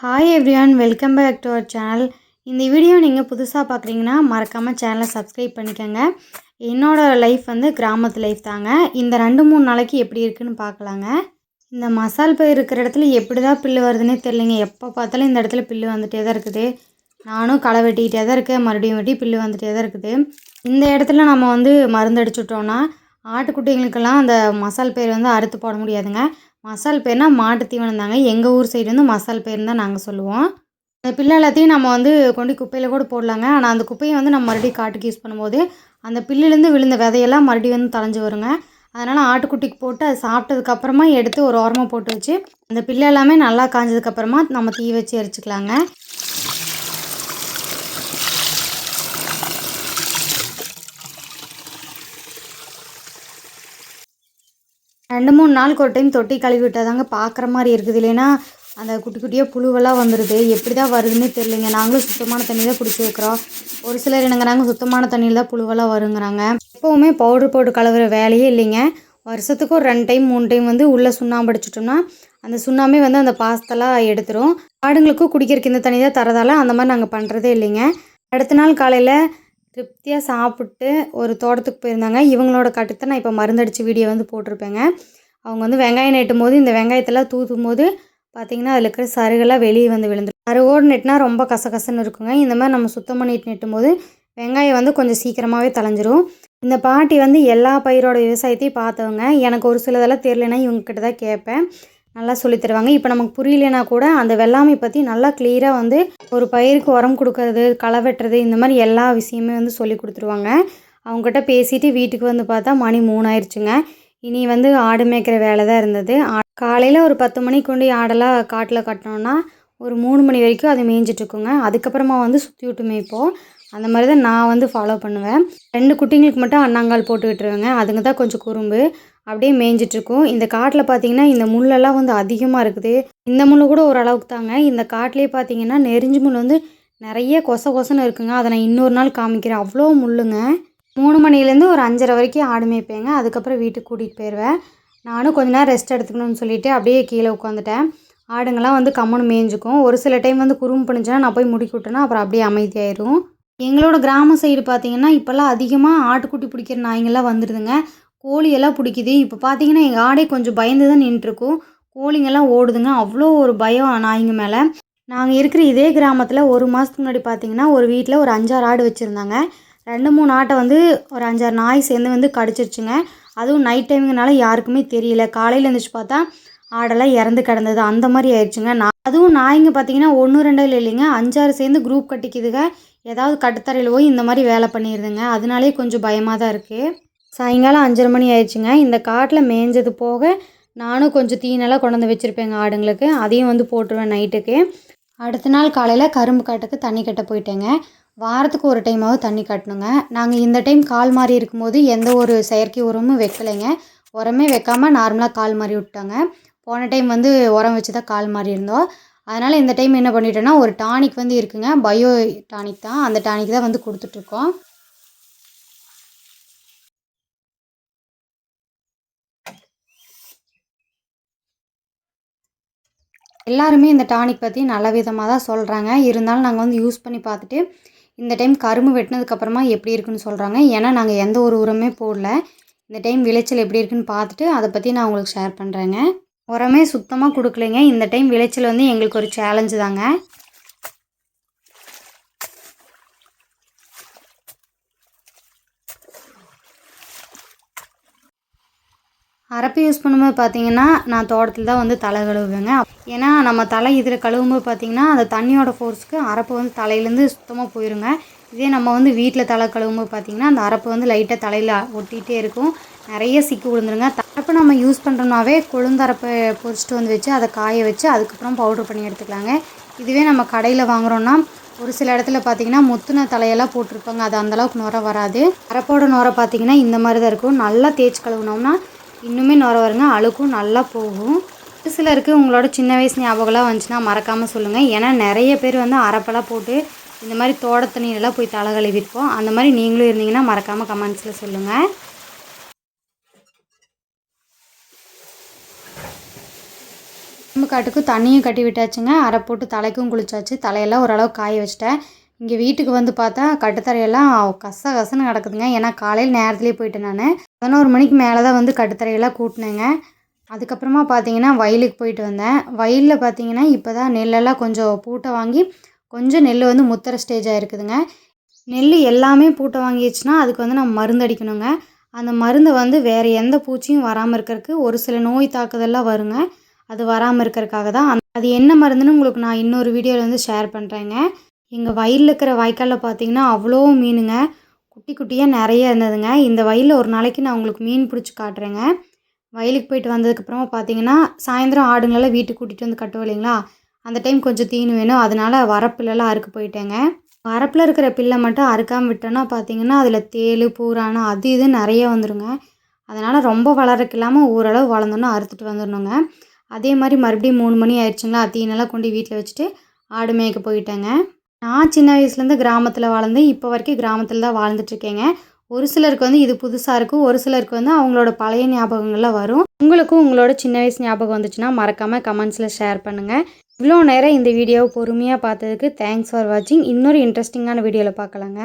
Hi everyone, welcome back to our channel. இந்த video நீங்கள் புதுசாக பார்க்குறீங்கன்னா மறக்காமல் சேனலை சப்ஸ்கிரைப் பண்ணிக்கோங்க. என்னோடய லைஃப் வந்து கிராமத்து லைஃப் தாங்க. இந்த 2-3 நாளைக்கு எப்படி இருக்குன்னு பார்க்கலாங்க. இந்த மசால் பயிர் இருக்கிற இடத்துல எப்படி தான் பில்லு வருதுன்னே தெரியலைங்க. எப்போ பார்த்தாலும் இந்த இடத்துல பில்லு வந்துகிட்டே தான் இருக்குது. நானும் களை வெட்டிக்கிட்டே தான் இருக்கேன், மறுபடியும் வெட்டி பில்லு வந்துகிட்டே தான் இருக்குது. இந்த இடத்துல நம்ம வந்து மருந்து அடிச்சுட்டோன்னா ஆட்டுக்குட்டிங்களுக்கெல்லாம் அந்த மசால் பயிர் வந்து அறுத்து போட முடியாதுங்க. மசால் பயிர்னால் மாட்டு தீவனம் தாங்க. எங்கள் ஊர் சைடு வந்து மசால் பயிர்னு தான் நாங்கள் சொல்லுவோம். அந்த பில்லு எல்லாத்தையும் நம்ம வந்து கொண்டு குப்பையில் கூட போடலாங்க. ஆனால் அந்த குப்பையை வந்து நம்ம மறுபடியும் காட்டுக்கு யூஸ் பண்ணும்போது அந்த பில்லுலேருந்து விழுந்த விதையெல்லாம் மறுபடியும் வந்து தளைஞ்சு வருங்க. அதனால் ஆட்டுக்குட்டிக்கு போட்டு அது சாப்பிட்டதுக்கப்புறமா எடுத்து ஒரு ஓரமாக போட்டு வச்சு அந்த பில்லு எல்லாமே நல்லா காஞ்சதுக்கப்புறமா நம்ம தீ வச்சு எரிச்சிக்கலாங்க. 2-3 நாளுக்கு ஒரு டைம் தொட்டி கழுவி விட்டால் தாங்க பார்க்குற மாதிரி இருக்குது. இல்லைன்னா அந்த குட்டி குட்டியாக புழுவெல்லாம் வந்துடுது. எப்படி தான் வருதுன்னே தெரியலைங்க. நாங்களும் சுத்தமான தண்ணி தான் பிடிச்சி வைக்கிறோம். ஒரு சிலர் என்னங்கிறாங்க சுத்தமான தண்ணியில் தான் புழுவெல்லாம் வருங்கிறாங்க. எப்போவுமே பவுட்ரு போட்டு கழுவுற வேலையே இல்லைங்க. வருஷத்துக்கு ஒரு 2 டைம் 3 டைம் வந்து உள்ளே சுண்ணாம்பு அடிச்சிட்டோம்னா அந்த சுண்ணாம்பே வந்து அந்த பாசத்தெல்லாம் எடுத்துரும். ஆடுங்களுக்கும் குடிக்கிறதுக்கு இந்த தண்ணி தான் தரதால அந்த மாதிரி நாங்கள் பண்ணுறதே இல்லைங்க. அடுத்த நாள் காலையில் திருப்தியாக சாப்பிட்டு ஒரு தோட்டத்துக்கு போயிருந்தாங்க. இவங்களோட காட்டுக்கு நான் இப்போ மருந்தடிச்சு வீடியோ வந்து போட்டிருப்பேங்க. அவங்க வந்து வெங்காயம் நெட்டும் போது இந்த வெங்காயத்தெல்லாம் தூத்தும் போது பார்த்திங்கன்னா அதில் இருக்கிற சருகெல்லாம் வெளியே வந்து விழுந்துடும். சருகோடு நெட்டினா ரொம்ப கசகசன்னு இருக்குங்க. இந்த மாதிரி நம்ம சுத்தம் பண்ணிட்டு நெட்டும் போது வெங்காயம் வந்து கொஞ்சம் சீக்கிரமாகவே தளைஞ்சிரும். இந்த பாட்டி வந்து எல்லா பயிரோட விவசாயத்தையும் பார்த்தவங்க. எனக்கு ஒரு சிலதெல்லாம் தெரியலனா இவங்ககிட்ட தான் கேட்பேன். நல்லா சொல்லி தருவாங்க. இப்போ நமக்கு புரியலனா கூட அந்த வெள்ளாமை பற்றி நல்லா கிளியராக வந்து ஒரு பயிருக்கு உரம் கொடுக்கறது, களை வெட்டுறது, இந்த மாதிரி எல்லா விஷயமே வந்து சொல்லி கொடுத்துருவாங்க. அவங்ககிட்ட பேசிட்டு வீட்டுக்கு வந்து பார்த்தா மணி 3 ஆயிடுச்சுங்க. இனி வந்து ஆடு மேய்க்கிற வேலை தான் இருந்தது. காலையில் ஒரு 10 மணிக்கு கொண்டு ஆடெல்லாம் காட்டில் கட்டினோன்னா ஒரு 3 மணி வரைக்கும் அது மேய்ஞ்சிட்ருக்குங்க. அதுக்கப்புறமா வந்து சுற்றி விட்டு மேய்ப்போம். அந்த மாதிரி தான் நான் வந்து ஃபாலோ பண்ணுவேன். 2 குட்டிங்களுக்கு மட்டும் அண்ணாங்கால் போட்டு விட்டுருவேங்க. அதுங்க தான் கொஞ்சம் குறும்பு. அப்படியே மேய்ஞ்சிட்ருக்கும். இந்த காட்டில் பார்த்திங்கன்னா இந்த முள்ளெல்லாம் வந்து அதிகமாக இருக்குது. இந்த முள் கூட ஓரளவுக்கு தாங்க. இந்த காட்டிலே பார்த்திங்கன்னா நெறிஞ்சி முள் வந்து நிறைய கொசன்னு இருக்குங்க. அதை நான் இன்னொரு நாள் காமிக்கிறேன். அவ்வளோ முள்ளுங்க. 3 மணிலேருந்து ஒரு 5:30 வரைக்கும் ஆடு மேய்ப்பேங்க. அதுக்கப்புறம் வீட்டுக்கு கூட்டிகிட்டு போயிடுவேன். நானும் கொஞ்ச நேரம் ரெஸ்ட் எடுத்துக்கணும்னு சொல்லிவிட்டு அப்படியே கீழே உட்காந்துட்டேன். ஆடுங்கள்லாம் வந்து கம்முன்னு மேய்ஞ்சிக்கும். ஒரு சில டைம் வந்து குறும்பு பண்ணிச்சுன்னா நான் போய் முடுக்கி விட்டேன்னா அப்புறம் அப்படியே அமைதியாயிரும். எங்களோட கிராம சைடு பார்த்திங்கன்னா இப்போல்லாம் அதிகமாக ஆட்டுக்குட்டி பிடிக்கிற நாய்ங்கள்லாம் வந்துடுதுங்க. கோழியெல்லாம் பிடிக்குது. இப்போ பார்த்திங்கன்னா எங்கள் ஆடே கொஞ்சம் பயந்து தான் நின்றுருக்கும். கோழிங்கெல்லாம் ஓடுதுங்க. அவ்வளோ ஒரு பயம் நாய்ங்க மேலே. நாங்கள் இருக்கிற இதே கிராமத்தில் ஒரு மாதத்துக்கு முன்னாடி பார்த்திங்கன்னா ஒரு வீட்டில் ஒரு 5-6 ஆடு வச்சுருந்தாங்க. 2-3 ஆட்டை வந்து ஒரு 5-6 நாய் சேர்ந்து வந்து கடிச்சிருச்சுங்க. அதுவும் நைட் டைமுங்கனால யாருக்குமே தெரியல. காலையில் எழுந்திரிச்சு பார்த்தா ஆடெல்லாம் இறந்து கிடந்தது. அந்த மாதிரி ஆயிடுச்சுங்க. அதுவும் நாய்ங்க பார்த்திங்கன்னா 1-2 இல்லைங்க, 5-6 சேர்ந்து குரூப் கட்டிக்குதுங்க. ஏதாவது கட்டுத்தரையில் போய் இந்த மாதிரி வேலை பண்ணிடுதுங்க. அதனாலே கொஞ்சம் பயமாக தான் இருக்குது. சாயங்காலம் 5:30 மணி ஆயிடுச்சுங்க. இந்த காட்டில் மேய்ஞ்சது போக நானும் கொஞ்சம் தீனெல்லாம் கொண்டு வந்து வச்சுருப்பேங்க ஆடுங்களுக்கு. அதையும் வந்து போட்டுருவேன் நைட்டுக்கு. அடுத்த நாள் காலையில் கரும்பு காட்டுக்கு தண்ணி கட்ட போயிட்டேங்க. வாரத்துக்கு ஒரு டைமாவது தண்ணி கட்டணுங்க. நாங்கள் இந்த டைம் கால் மாறி இருக்கும்போது எந்த ஒரு செயற்கை உரமும் வைக்கலைங்க. உரமே வைக்காமல் நார்மலாக கால் மாறி விட்டாங்க. போன டைம் வந்து உரம் வச்சு தான் கால் மாறி இருந்தோம். அதனால் இந்த டைம் என்ன பண்ணிட்டேன்னா ஒரு டானிக் வந்து இருக்குங்க. பயோ டானிக் தான். அந்த டானிக் தான் வந்து கொடுத்துட்ருக்கோம். எல்லாருமே இந்த டானிக் பற்றி நல்ல விதமாக தான் சொல்கிறாங்க. இருந்தாலும் நாங்கள் வந்து யூஸ் பண்ணி பார்த்துட்டு இந்த டைம் கரும்பு வெட்டினதுக்கப்புறமா எப்படி இருக்குன்னு சொல்கிறாங்க. ஏன்னா நாங்கள் எந்த ஒரு உரமே போடல. இந்த டைம் விளைச்சல் எப்படி இருக்குன்னு பார்த்துட்டு அதை பற்றி நான் உங்களுக்கு ஷேர் பண்ணுறேங்க. உரமே சுத்தமாக கொடுக்கலைங்க. இந்த டைம் விளைச்சல் வந்து எங்களுக்கு ஒரு சேலஞ்சு தாங்க. அரப்பு யூஸ் பண்ணும்போது பார்த்திங்கன்னா நான் தோட்டத்தில் தான் வந்து தலை கழுவுவேங்க. ஏன்னா நம்ம தலை இதில் கழுவும்போது பார்த்திங்கன்னா அந்த தண்ணியோட ஃபோர்ஸுக்கு அரப்பு வந்து தலையிலேருந்து சுத்தமாக போயிருங்க. இதே நம்ம வந்து வீட்டில் தலை கழுவும்போது பார்த்திங்கன்னா அந்த அரப்பு வந்து லைட்டாக தலையில் ஒட்டிகிட்டே இருக்கும். நிறைய சிக்கி விழுந்துருங்க. அரப்பு நம்ம யூஸ் பண்ணுறோம்னாவே கொழுந்தரப்பை பொரிச்சிட்டு வந்து வச்சு அதை காய வச்சு அதுக்கப்புறம் பவுட்ரு பண்ணி எடுத்துக்கலாங்க. இதுவே நம்ம கடையில் வாங்குகிறோன்னா ஒரு சில இடத்துல பார்த்திங்கன்னா முத்துன தலையெல்லாம் போட்டிருப்பாங்க. அது அந்தளவுக்கு நுர வராது. அரப்போட நுர பார்த்திங்கன்னா இந்த மாதிரி தான் இருக்கும். நல்லா தேய்ச்சி கழுவுனோம்னா இன்னுமே நுர வருங்க. அழுக்கும் நல்லா போகும். ஒரு சிலருக்கு உங்களோட சின்ன வயசு ஞாபகம்லாம் வந்துச்சுன்னா மறக்காமல் சொல்லுங்கள். ஏன்னா நிறைய பேர் வந்து அரப்பெல்லாம் போட்டு இந்த மாதிரி தோட தண்ணியெல்லாம் போய் தலை கழுவிருப்போம். அந்த மாதிரி நீங்களும் இருந்தீங்கன்னா மறக்காமல் கமெண்ட்ஸில் சொல்லுங்கள். நம்ம காட்டுக்கு தண்ணியும் கட்டி விட்டாச்சுங்க. அரை போட்டு தலைக்கும் குளிச்சாச்சு. தலையெல்லாம் ஓரளவு காய வச்சிட்டேன். இங்கே வீட்டுக்கு வந்து பார்த்தா கட்டுத்தரையெல்லாம் கச கசன்னு கிடக்குதுங்க. ஏன்னா காலையில் நேரத்துலேயே போயிட்டேன் நான். 11 மணிக்கு மேலே தான் வந்து கட்டுத்தரையெல்லாம் கூட்டினேங்க. அதுக்கப்புறமா பார்த்தீங்கன்னா வயலுக்கு போயிட்டு வந்தேன். வயலில் பார்த்தீங்கன்னா இப்போ தான் நெல்லெல்லாம் கொஞ்சம் பூட்டை வாங்கி கொஞ்சம் நெல் வந்து முத்துற ஸ்டேஜாக இருக்குதுங்க. நெல் எல்லாமே பூட்டை வாங்கிடுச்சுன்னா அதுக்கு வந்து நம்ம மருந்து அடிக்கணுங்க. அந்த மருந்து வந்து வேறு எந்த பூச்சியும் வராமல் இருக்கிறதுக்கு ஒரு சில நோய் தாக்குதல்லாம் வருங்க. அது வராமல் இருக்கிறதுக்காக தான். அது என்ன மருந்துன்னு உங்களுக்கு நான் இன்னொரு வீடியோவில் வந்து ஷேர் பண்ணுறேங்க. எங்கள் வயலில் இருக்கிற வாய்க்காலில் பார்த்தீங்கன்னா அவ்வளோ மீனுங்க. குட்டி குட்டியாக நிறைய இருந்ததுங்க. இந்த வயலில் ஒரு நாளைக்கு நான் உங்களுக்கு மீன் பிடிச்சி காட்டுறேங்க. வயலுக்கு போயிட்டு வந்ததுக்கப்புறமா பார்த்தீங்கன்னா சாயந்தரம் ஆடுங்களெல்லாம் வீட்டுக்கு கூட்டிகிட்டு வந்து கட்டுவோம் இல்லைங்களா, அந்த டைம் கொஞ்சம் தீனி வேணும். அதனால் வரப்பிலெல்லாம் அறுக்க போயிட்டேங்க. வரப்பில் இருக்கிற பில்லை மட்டும் அறுக்காமல் விட்டோன்னா பார்த்தீங்கன்னா அதில் தேள் பூரான அது இது நிறைய வந்துடுங்க. அதனால் ரொம்ப வளரக்கு இல்லாமல் ஓரளவு வளர்ந்தோன்னா அறுத்துட்டு வந்துடணுங்க. அதே மாதிரி மறுபடியும் 3 மணி ஆயிடுச்சுங்களா, தீனெல்லாம் கொண்டு வீட்டில் வச்சுட்டு ஆடு மேய்க்க போயிட்டேங்க. நான் சின்ன வயசுலேருந்து கிராமத்தில் வாழ்ந்து இப்போ வரைக்கும் கிராமத்தில் தான் வாழ்ந்துட்டுருக்கேங்க. ஒரு சிலருக்கு வந்து இது புதுசாக இருக்கும், ஒரு சிலருக்கு வந்து அவங்களோட பழைய ஞாபகங்கள்லாம் வரும். உங்களுக்கும் உங்களோட சின்ன வயசு ஞாபகம் வந்துச்சுன்னா மறக்காமல் கமெண்ட்ஸில் ஷேர் பண்ணுங்கள். இவ்வளோ நேரம் இந்த வீடியோவை பொறுமையாக பார்த்ததுக்கு தேங்க்ஸ் ஃபார் வாட்சிங். இன்னொரு இன்ட்ரெஸ்டிங்கான வீடியோவில் பார்க்கலாங்க.